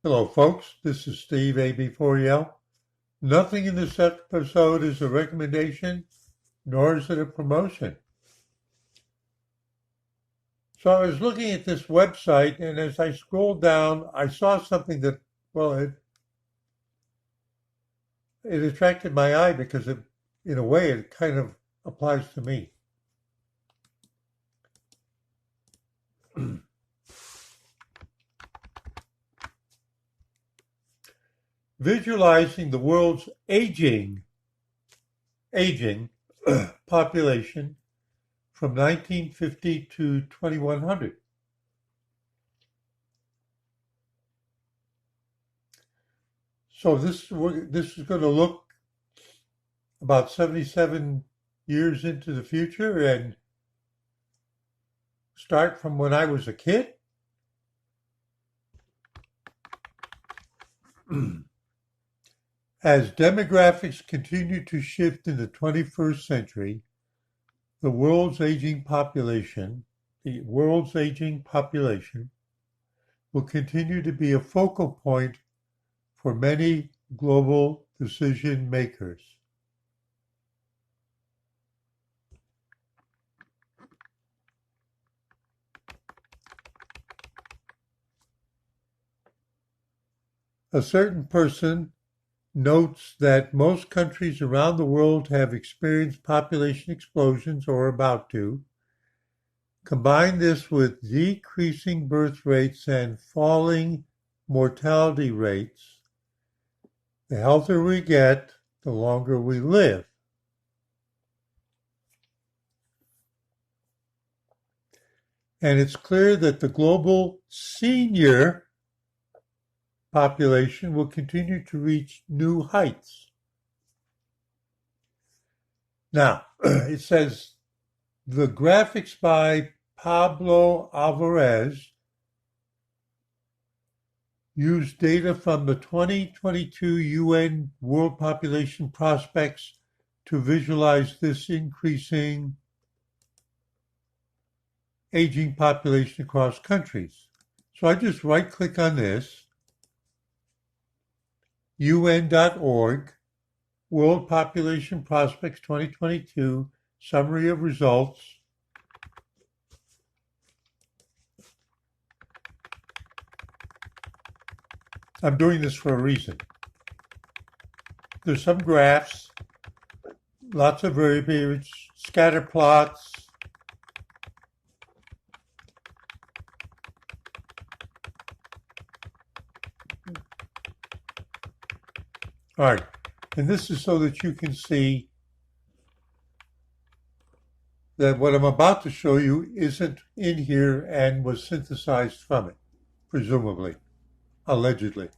Hello, folks. This is Steve AB4EL. Nothing in this episode is a recommendation, nor is it a promotion. So I was looking at this website, and as I scrolled down, I saw something that, it attracted my eye because in a way, it kind of applies to me. Visualizing the world's aging population from 1950 to 2100. So this is going to look about 77 years into the future and start from when I was a kid. As demographics continue to shift in the 21st century, the world's aging population will continue to be a focal point for many global decision makers. A certain person notes that most countries around the world have experienced population explosions or are about to. Combine this with decreasing birth rates and falling mortality rates. The healthier we get, the longer we live. And it's clear that the global senior population will continue to reach new heights. Now, it says the graphics by Pablo Alvarez use data from the 2022 UN World Population Prospects to visualize this increasing aging population across countries. So I just right-click on this, UN.org, World Population Prospects 2022, Summary of Results. I'm doing this for a reason. There's some graphs, lots of variables, scatter plots. All right, and this is so that you can see that what I'm about to show you isn't in here and was synthesized from it, presumably, allegedly.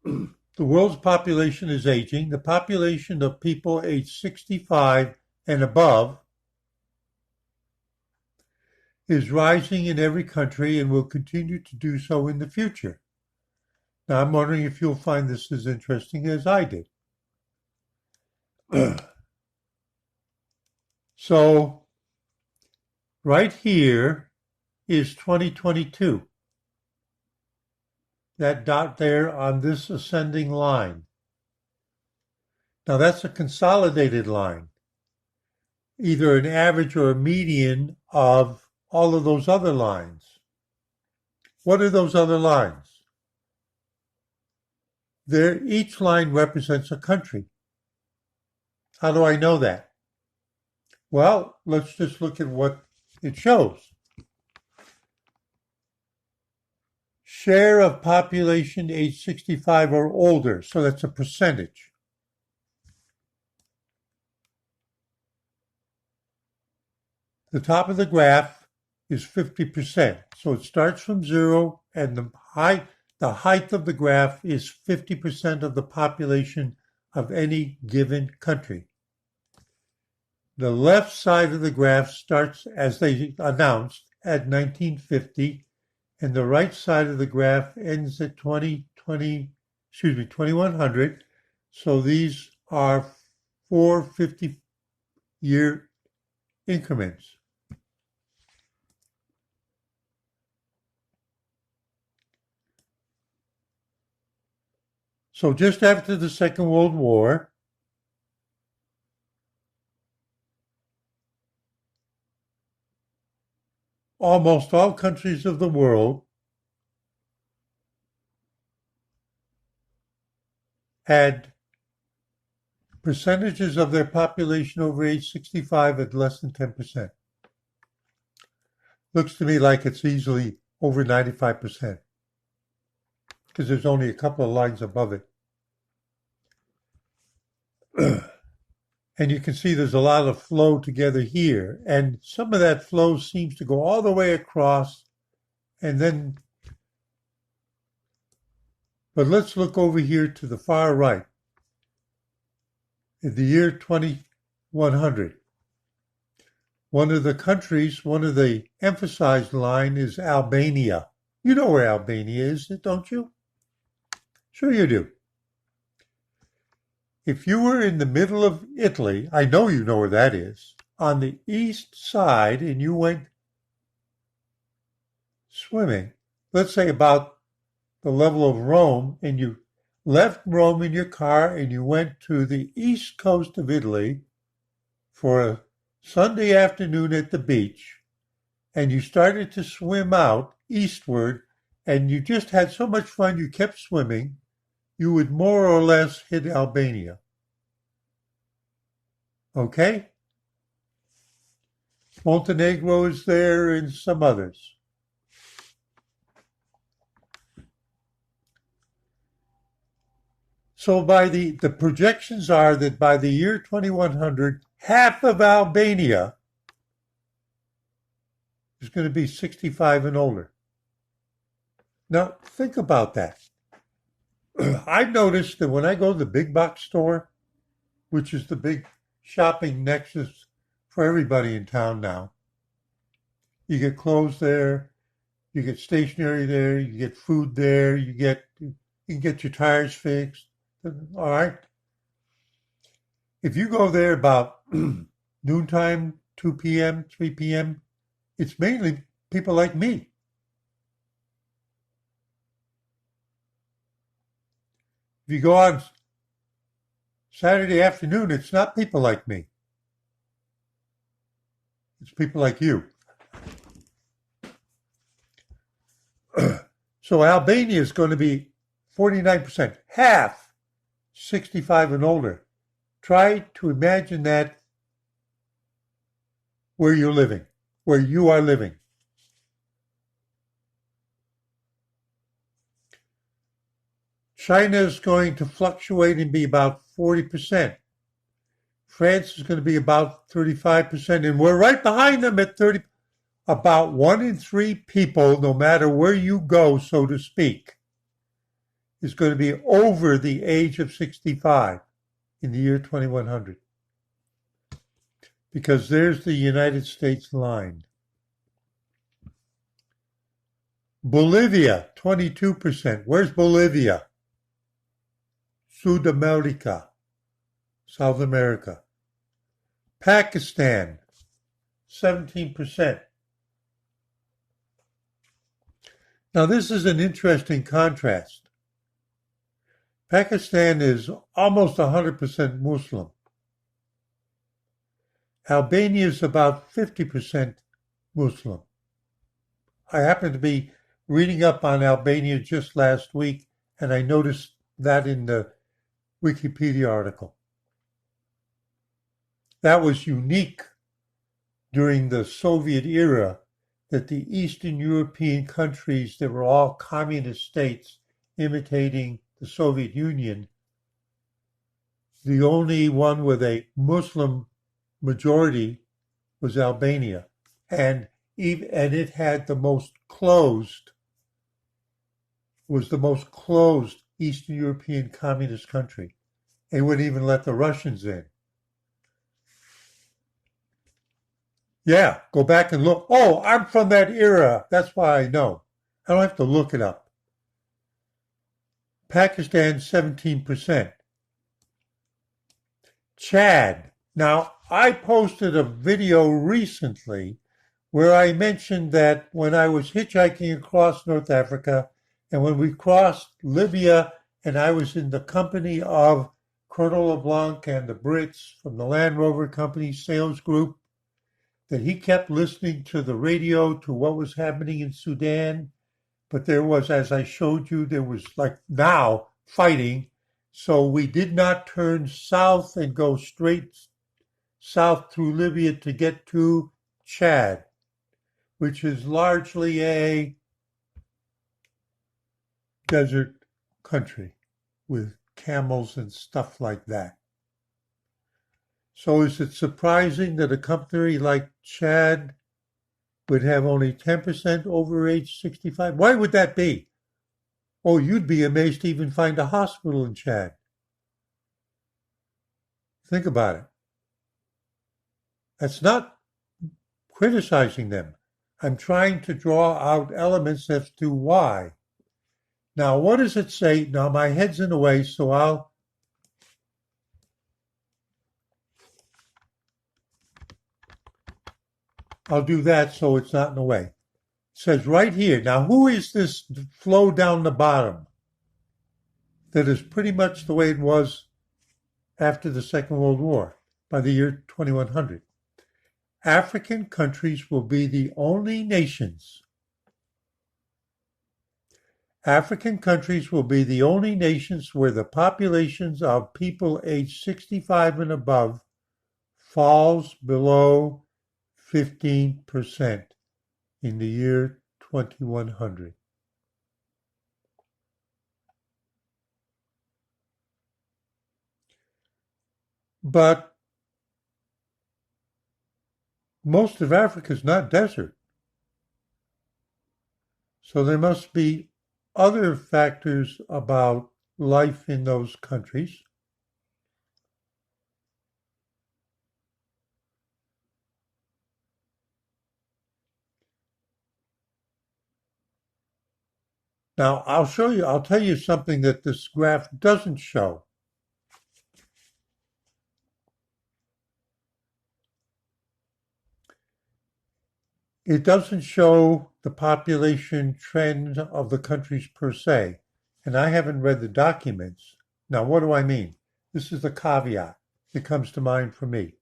The world's population is aging. The population of people aged 65 and above is rising in every country and will continue to do so in the future. Now, I'm wondering if you'll find this as interesting as I did. So, right here is 2022. That dot there on this ascending line. Now, that's a consolidated line, either an average or a median of all of those other lines. What are those other lines? Each line represents a country. How do I know that? Well, let's just look at what it shows. Share of population age 65 or older, so that's a percentage. The top of the graph is 50%. So it starts from zero, and the height of the graph is 50% of the population of any given country. The left side of the graph starts, as they announced, at 1950, and the right side of the graph ends at 2100. So these are 4 50-year increments. So just after the Second World War, almost all countries of the world had percentages of their population over age 65 at less than 10%. Looks to me like it's easily over 95% because there's only a couple of lines above it. And you can see there's a lot of flow together here. And some of that flow seems to go all the way across. And then, but let's look over here to the far right. In the year 2100, one of the countries, one of the emphasized line is Albania. You know where Albania is, don't you? Sure you do. If you were in the middle of Italy, I know you know where that is, on the east side, and you went swimming, let's say about the level of Rome, and you left Rome in your car and you went to the east coast of Italy for a Sunday afternoon at the beach, and you started to swim out eastward, and you just had so much fun you kept swimming, you would more or less hit Albania. Okay? Montenegro is there and some others. So by the projections are that by the year 2100, half of Albania is going to be 65 and older. Now, think about that. I've noticed that when I go to the big box store, which is the big shopping nexus for everybody in town now, you get clothes there, you get stationery there, you get food there, you can get your tires fixed. All right. If you go there about noontime, 2 p.m., 3 p.m., it's mainly people like me. If you go on Saturday afternoon, it's not people like me. It's people like you. So Albania is going to be 49%, half 65 and older. Try to imagine that where you're living, where you are living. China is going to fluctuate and be about 40%. France is going to be about 35%, and we're right behind them at 30%. About 1 in 3 people, no matter where you go, so to speak, is going to be over the age of 65 in the year 2100. Because there's the United States line. Bolivia, 22%. Where's Bolivia? South America. Pakistan, 17%. Now, this is an interesting contrast. Pakistan is almost 100% Muslim. Albania is about 50% Muslim. I happened to be reading up on Albania just last week, and I noticed that in the Wikipedia article. That was unique during the Soviet era, that the Eastern European countries that were all communist states imitating the Soviet Union, the only one with a Muslim majority was Albania. And it had the most closed Eastern European communist country. They wouldn't even let the Russians in. Yeah, go back and look. Oh, I'm from that era. That's why I know. I don't have to look it up. Pakistan, 17%. Chad. Now, I posted a video recently where I mentioned that when I was hitchhiking across North Africa and when we crossed Libya and I was in the company of Colonel LeBlanc and the Brits from the Land Rover Company sales group, that he kept listening to the radio to what was happening in Sudan. But there was, as I showed you, there was like now fighting. So we did not turn south and go straight south through Libya to get to Chad, which is largely a desert country with camels and stuff like that. So is it surprising that a country like Chad would have only 10% over age 65? Why would that be? Oh, you'd be amazed to even find a hospital in Chad. Think about it. That's not criticizing them. I'm trying to draw out elements as to why. Now, what does it say? Now, my head's in the way, so I'll do that so it's not in the way. It says right here, now who is this flow down the bottom that is pretty much the way it was after the Second World War by the year 2100? African countries will be the only nations. African countries will be the only nations where the populations of people aged 65 and above falls below 15% in the year 2100. But most of Africa is not desert. So there must be other factors about life in those countries. Now, I'll tell you something that this graph doesn't show. It doesn't show the population trend of the countries per se, and I haven't read the documents. Now, what do I mean? This is the caveat that comes to mind for me,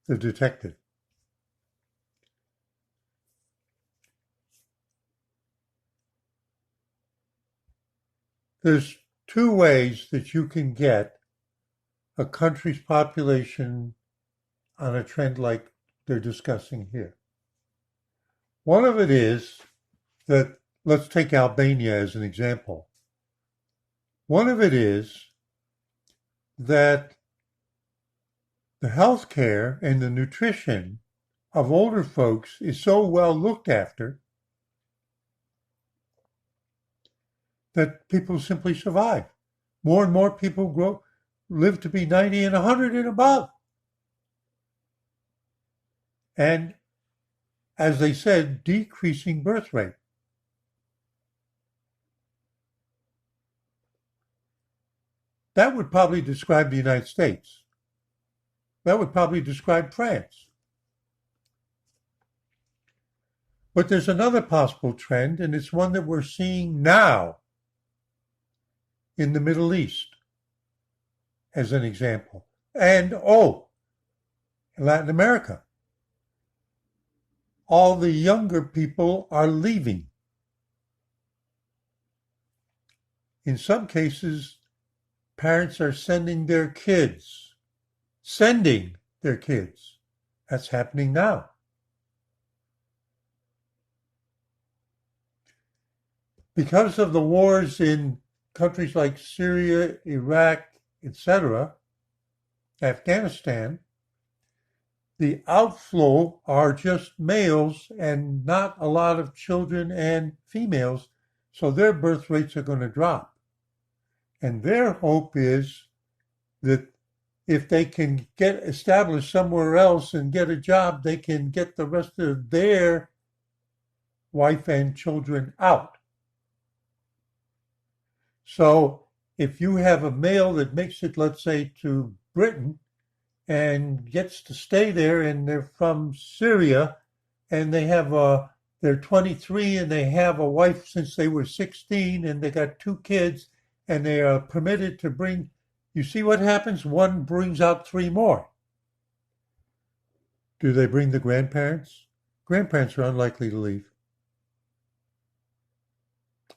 the detective. There's two ways that you can get a country's population on a trend like they're discussing here. One of it is that, let's take Albania as an example. One of it is that the health care and the nutrition of older folks is so well looked after that people simply survive. More and more people live to be 90 and 100 and above. And as they said, decreasing birth rate. That would probably describe the United States. That would probably describe France. But there's another possible trend, and it's one that we're seeing now in the Middle East, as an example. And, in Latin America. All the younger people are leaving. In some cases, parents are sending their kids. That's happening now. Because of the wars in countries like Syria, Iraq, etc., Afghanistan, the outflow are just males and not a lot of children and females, so their birth rates are going to drop. And their hope is that if they can get established somewhere else and get a job, they can get the rest of their wife and children out. So if you have a male that makes it, let's say, to Britain, and gets to stay there, and they're from Syria, and they're 23, and they have a wife since they were 16, and they got 2 kids, and they are permitted to bring. You see what happens? One brings out 3 more. Do they bring the grandparents? Grandparents are unlikely to leave.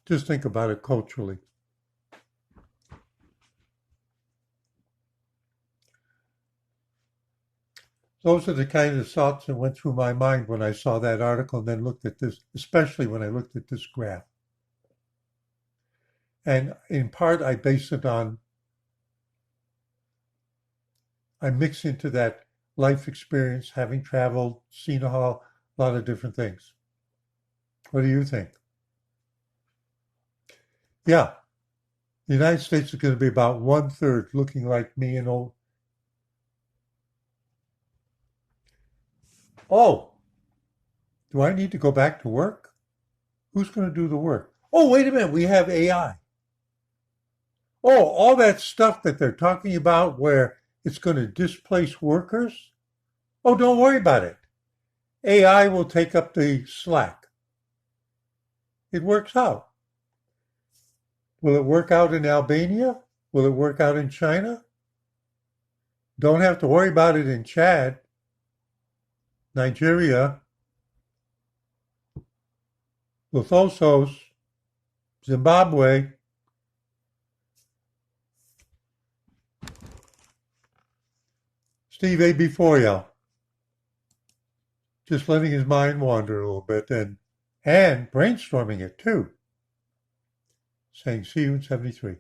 Just think about it culturally. Those are the kind of thoughts that went through my mind when I saw that article and then looked at this, especially when I looked at this graph. And in part, I base it on, I mix into that life experience, having traveled, seen a lot of different things. What do you think? Yeah, the United States is going to be about 1/3 looking like me and old. Oh, do I need to go back to work? Who's going to do the work? Oh, wait a minute, we have AI. Oh, all that stuff that they're talking about where it's going to displace workers? Oh, don't worry about it. AI will take up the slack. It works out. Will it work out in Albania? Will it work out in China? Don't have to worry about it in Chad, Nigeria, Lesotho, Zimbabwe. Steve A. before you, just letting his mind wander a little bit and brainstorming it too. Saying see you in 73.